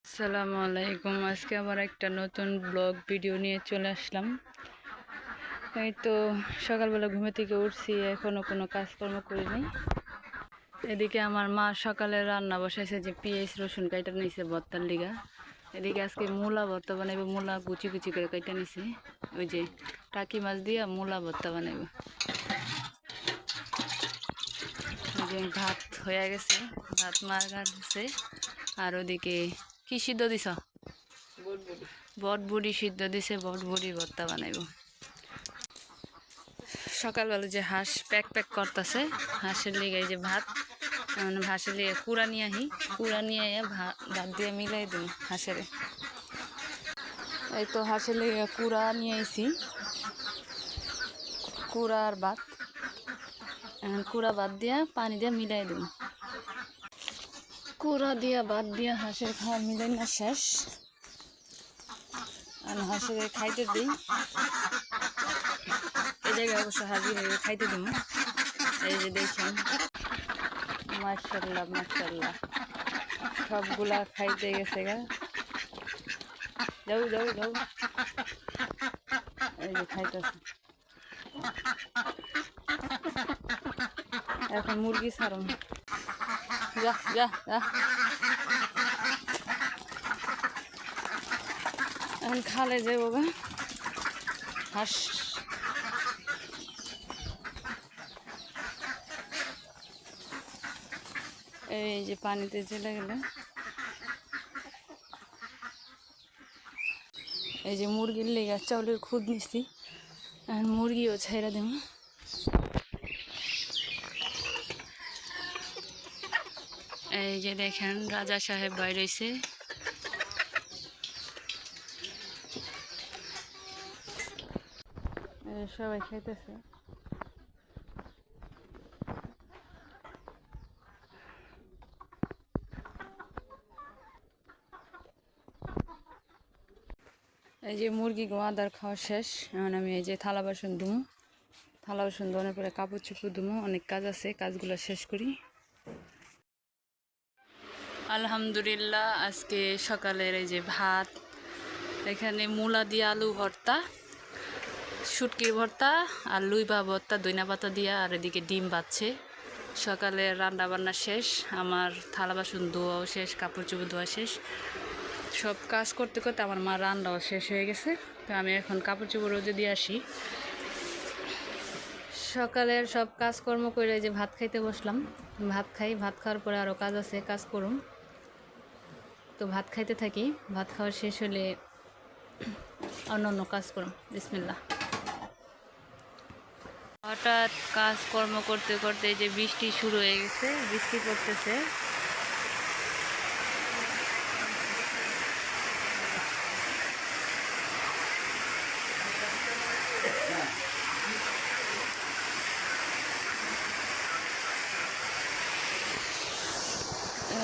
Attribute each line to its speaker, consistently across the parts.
Speaker 1: আসসালামু আলাইকুম। আজকে আবার একটা নতুন ব্লগ ভিডিও নিয়ে চলে আসলাম। এই তো সকালবেলা ঘুমে থেকে উঠছি, এখনো কোনো কাজকর্ম করিনি। এদিকে আমার মা সকালে রান্না বসাইছে, যে পেঁয়াজ রসুন কাইটা নিছে ভর্তার লিগা। এদিকে আজকে মূলা ভর্তা বানাইব, মূলা কুচি কুচি করে কাইটা নিছে, ওই যে টাকি মাছ দিয়া মূলা ভর্তা বানাইব। ওই যে ভাত হয়ে গেছে, ভাত মার গাছে। আর ওদিকে কি সিদ্ধ দিছ? বটবুড়ি সিদ্ধ দিছে, বটবুড়ি ভর্তা বানাইব। সকালবেলা যে হাঁস প্যাক প্যাক করতেছে, হাঁসের লিগে এই যে ভাত, মানে হাঁসের লিগে কুড়া নিয়ে আহি, কুড়া নিয়ে ভাত দিয়ে মিলাই দিন হাঁসের। এই তো হাঁসের লিগে কুড়া নিয়ে আইছি, কুড়া আর ভাত, কুড়া ভাত দিয়া পানি দিয়ে মিলাই দিন। কুড়া দিয়া ভাত দিয়া হাঁসের খাওয়া মিলাই না শেষ, আর হাঁসের খাইতে দিই। এই জায়গায় অবশ্য হাজির হয়ে খাইতে দিব। এই যে দেখেন, মাশাআল্লাহ মাশাআল্লাহ, সবগুলা খাইতে গেছে গা। যাও যাও যাও, এই যে খাইতেছে। এখন মুরগি ছাড়ুন, যা যা যা। এখন খালে যাবো গা হাঁস। এই যে পানিতে চলে গেল। এই যে মুরগির লেগা চাউলের খুদ নিচ্ছি, আর মুরগিও ছেড়ে দেব। এই যে দেখেন রাজা সাহেব বাইরে এসে, সবাই খাইতেছে। এই যে মুরগি গোয়াদার খাওয়া শেষ। এখন আমি এই যে থালা বাসন ধুমো, থালা বাসন ধোয়ানোর পরে কাপড় চোপড় ধুমো, অনেক কাজ আছে, কাজগুলো শেষ করি। আলহামদুলিল্লাহ, আজকে সকালের এই যে ভাত, এখানে মূলা দিয়ে আলু ভর্তা, শুটকির ভর্তা আর লুইবা ভর্তা দইনা পাতা দিয়া, আর এদিকে ডিম বাচ্ছে। সকালে রান্না বান্না শেষ, আমার থালা বাসন ধোয়াও শেষ, কাপড় চোপড় ধোয়া শেষ। সব কাজ করতে করতে আমার মা রান্নাও শেষ হয়ে গেছে। তো আমি এখন কাপড় চোপড় রোদে দিয়ে আসি। সকালের সব কাজকর্ম করে যে ভাত খাইতে বসলাম, ভাত খাই, ভাত খাওয়ার পরে আরও কাজ আছে, কাজ করুম। তো ভাত খাইতে থাকি, ভাত খাওয়া শেষ হলে অন্য অন্য কাজ করুম। বিসমিল্লাহ। হঠাৎ কাজকর্ম করতে করতে যে বৃষ্টি শুরু হয়ে গেছে, বৃষ্টি পড়তেছে।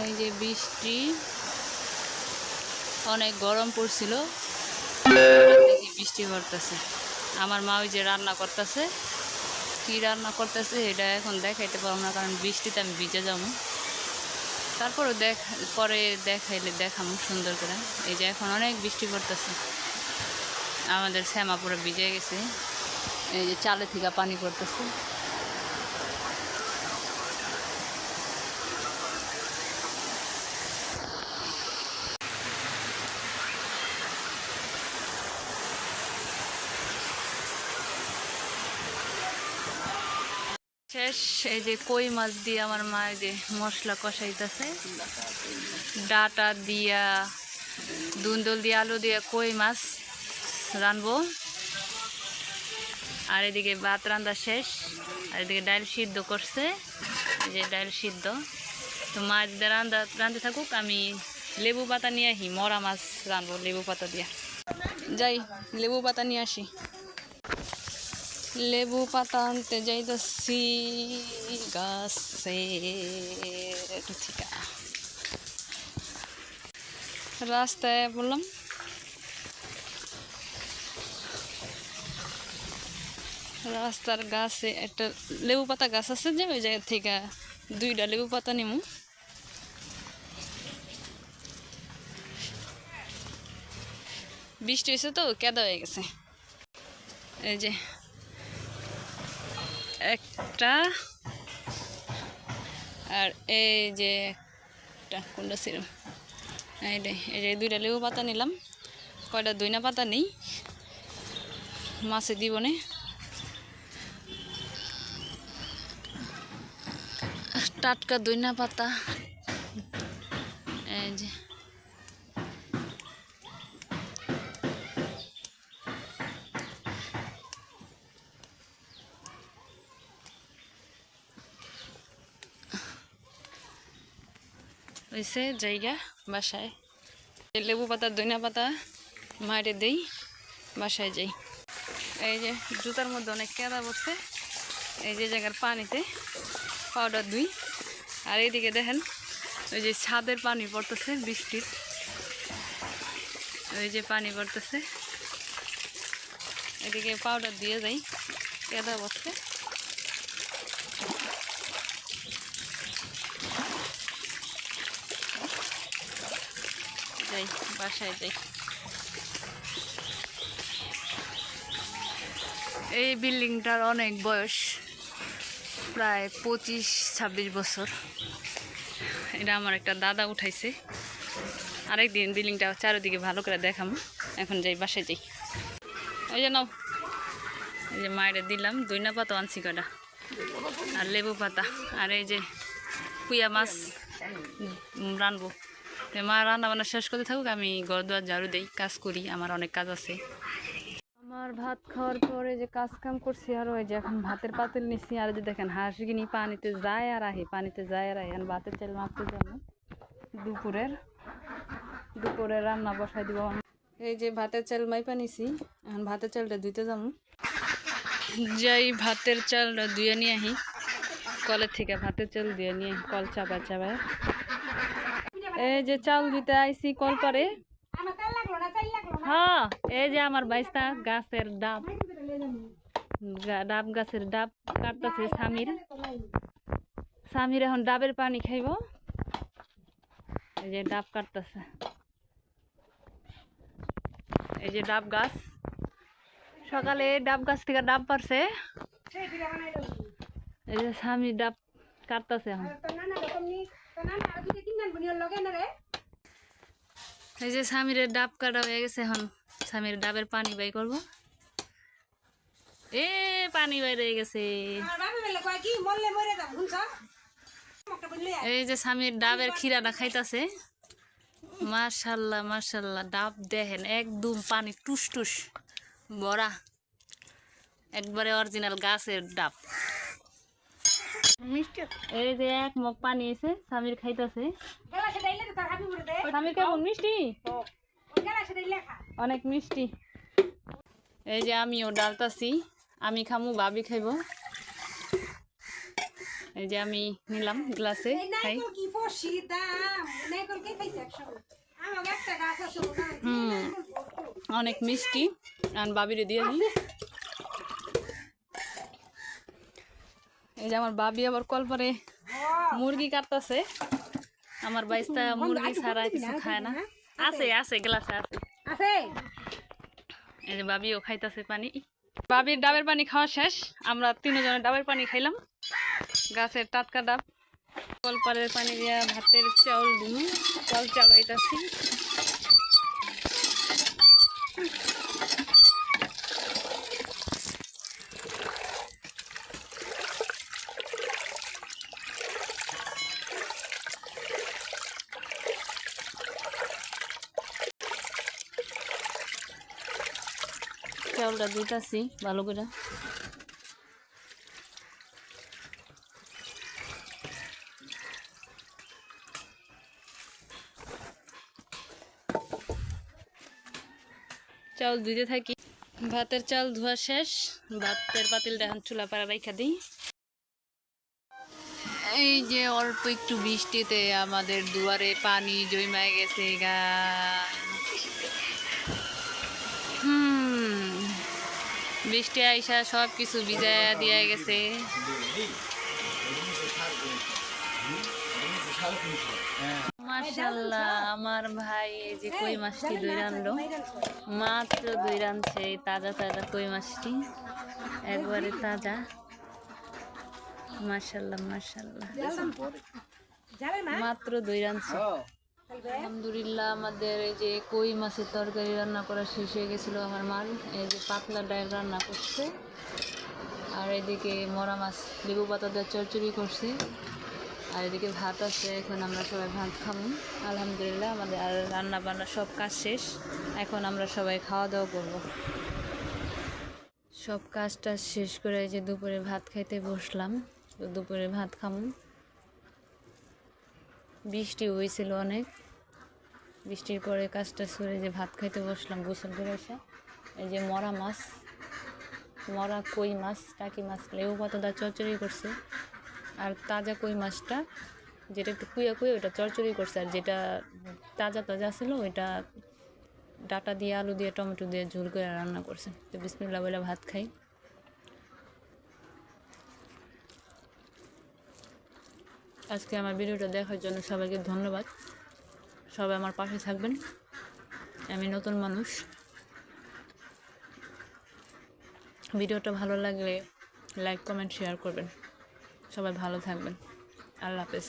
Speaker 1: এই যে বৃষ্টি, অনেক গরম পড়ছিল, দেখি বৃষ্টি পড়তেছে। আমার মা ওই যে রান্না করতেছে, কি রান্না করতেছে এটা এখন দেখাইতে পারবো না, কারণ বৃষ্টিতে আমি ভিজে যাবো। তারপরও পরে দেখাইলে দেখাবো সুন্দর করে। এই যে এখন অনেক বৃষ্টি পড়তেছে, আমাদের শ্যামা পুরো ভিজে গেছে। এই যে চালে থেকে পানি পড়তেছে। শেষ। এই যে কই মাছ দিয়ে আমার মা এই যে মশলা কষাইতেছে, ডাটা দিয়া দুন্দল দিয়ে আলু দিয়ে কই মাছ রানবো। আর এদিকে ভাত রান্না শেষ, আর এদিকে ডাল সিদ্ধ করছে, এই যে ডাল সিদ্ধ। তো মাছ দিয়ে রাঁধতে থাকুক, আমি লেবু পাতা নিয়ে আসি, মরা মাছ রানবো লেবু পাতা দিয়া। যাই লেবু পাতা নিয়ে আসি। লেবু পাতা আনতে যাইতেছি গাছে, রাস্তায় বললাম। রাস্তার গাছে একটা লেবু পাতা গাছ আছে, যে ওই জায়গা থেকে 2টা লেবু পাতা নিমু। বৃষ্টি হয়েছে তো কেদা হয়ে গেছে। এই যে একটা, আর এই যে একটা কোনটা ছিল, এই যে দুইটা লেবু পাতা নিলাম, কয়টা দইনা পাতা নেই, মাছে দিব নে। টাটকা দইনা পাতা, এই যে হয়েছে জায়গা বাসায়। লেবু পাতা দইনা পাতা মারে দেই, বাসায় যাই। এই যে জুতার মধ্যে অনেক কেদা পড়ছে, এই যে জায়গার পানিতে পাউডার ধুই। আর এইদিকে দেখেন ওই যে ছাদের পানি পড়তেছে বৃষ্টির, ওই যে পানি পড়তেছে, এদিকে পাউডার দিয়ে যাই, কেদা পড়ছে। যাই বাসায় যাই। এই বিল্ডিংটার অনেক বয়স, প্রায় 25-26 বছর। এটা আমার একটা দাদা উঠাইছে। আরেকদিন বিল্ডিংটা চারিদিকে ভালো করে দেখাম। এখন যাই বাসায় যাই। এই যে নাও, এই যে মায়ের দিলাম দইনা পাতা আনছি কটা, আর লেবু পাতা, আর এই যে কুইয়া মাছ রানবো। মা রান্না বান্না শেষ করতে থাকুক, আমি ঘর দুয়ার ঝাড়ু দেই, কাজ করি, আমার অনেক কাজ আছে। আমার ভাত খাওয়ার পরে যে কাজ কাম করছি, আর ওই যে এখন ভাতের পাতিল নিচ্ছি। আর যে দেখেন হাঁস গিনি পানিতে যায় আর আহে, পানিতে যায় আর আহে। এখন ভাতের চাল মাপতে যাবো, দুপুরে রান্না বসাই দিব। এই যে ভাতের চাল মাইপা নিছি, এখন ভাতের চালটা ধুইতে যাবো। যাই ভাতের চালটা ধুয়ে নিয়ে আহি, কলের থেকে ভাতের চাল ধুয়ে নিয়ে কল চাপায় চাপায়। এই যে চাল ধুইতে আইছি কল পারে। হ্যাঁ, এই যে আমার বাইস্তা গাছের ডাব, ডাব গাছের ডাব কাটতেছে সামির এখন ডাবের পানি খাইব। এই যে ডাব কাটতেছে, এই যে ডাব গাছ, সকালে ডাব গাছ থেকে ডাব পারছে। এই যে সামির ডাব কাটতেছে এখন। এই যে সামিরের ডাব কাটা হয়ে গেছে, এখন সামির ডাবের পানি বাই করবো। এ পানি বাই রয়ে গেছে। এই যে সামির ডাবের খিরাটা খাইতাছে। মাশাল্লাহ মাশাল্লাহ, ডাব দেখেন একদম পানি টুস টুস বড়া, একবারে অরিজিনাল গাছের ডাব। এই যে এক মগ পানি এসে সামির খাইতাছে। সামির কেমন মিষ্টি, অনেক মিষ্টি। এই যে আমিও ডালতাছি, আমি খামু, ভাবি খাইব। এই যে আমি নিলাম গ্লাসে খাই। অনেক মিষ্টি, আর বাবিরে দিয়ে দিই। এই যে আমার বাবি আবার কল পরে মুরগি কাটতেছে। আমার বাইস্তা মুরগি ছাড়া কিছু খায় না। আছে আছে গ্লাসে আছে। এই যে বাবিও খাইতেছে পানি। বাবির ডাবের পানি খাওয়া শেষ, আমরা তিনজনের ডাবের পানি খাইলাম, গাছের টাটকা ডাব। কলপারের পানি দিয়া ভাতের চাউল দিন, কল চাবাইতাছি। চাউলটা দিতেছি ভালো করে। চাউল ধুইতে থাকি। ভাতের চাল ধোয়া শেষ, ভাতের পাতিলটা এখন চুলা পাড়া রাইখা দিই। এই যে অল্প একটু বৃষ্টিতে আমাদের দুয়ারে পানি জমায় গেছে গা। বৃষ্টি আইসা সব কিছু ভিজায়া দিয়ে গেছে। মাশাআল্লাহ আমার ভাই এই যে কই মাছটি দুই রানলো, মাত্র দুই রানছে এই তাজা তাজা কই মাছটি, একবারে তাজা। মাশাআল্লাহ মাশাআল্লাহ, মাত্র দুই রানছে। আলহামদুলিল্লাহ আমাদের এই যে কই মাছের তরকারি রান্না করা শেষ হয়ে গেছিলো আমার মার। এই যে পাতলা ডাল রান্না করছে, আর এদিকে মরা মাছ লেবু পাতা দিয়ে চচ্চড়ি করছে, আর এদিকে ভাত আছে। এখন আমরা সবাই ভাত খাবো আলহামদুলিল্লাহ। আমাদের আর রান্না বান্না সব কাজ শেষ, এখন আমরা সবাই খাওয়া দাওয়া করব। সব কাজটা শেষ করে এই যে দুপুরে ভাত খাইতে বসলাম। তো দুপুরে ভাত খাবো। বৃষ্টি হয়েছিল অনেক, বৃষ্টির পরে কাজটা সরে যে ভাত খাইতে বসলাম গোসল করে এসে। এই যে মরা মাছ, মরা কই মাছ, টাকি মাছ লেবু পাতা দা চচ্চড়ি করছে, আর তাজা কই মাছটা যেটা একটু কুইয়া কুইয়া ওইটা চচ্চড়ি করছে, আর যেটা তাজা তাজা ছিল ওইটা ডাটা দিয়ে আলু দিয়ে টমেটো দিয়ে ঝোল করে রান্না করছে। তো বিসমিল্লাহ বলে ভাত খাই। আজকে আমার ভিডিওটা দেখার জন্য সবাইকে ধন্যবাদ। সবাই আমার পাশে থাকবেন, আমি নতুন মানুষ। ভিডিওটা ভালো লাগলে লাইক কমেন্ট শেয়ার করবেন। সবাই ভালো থাকবেন। আল্লাহ হাফেজ।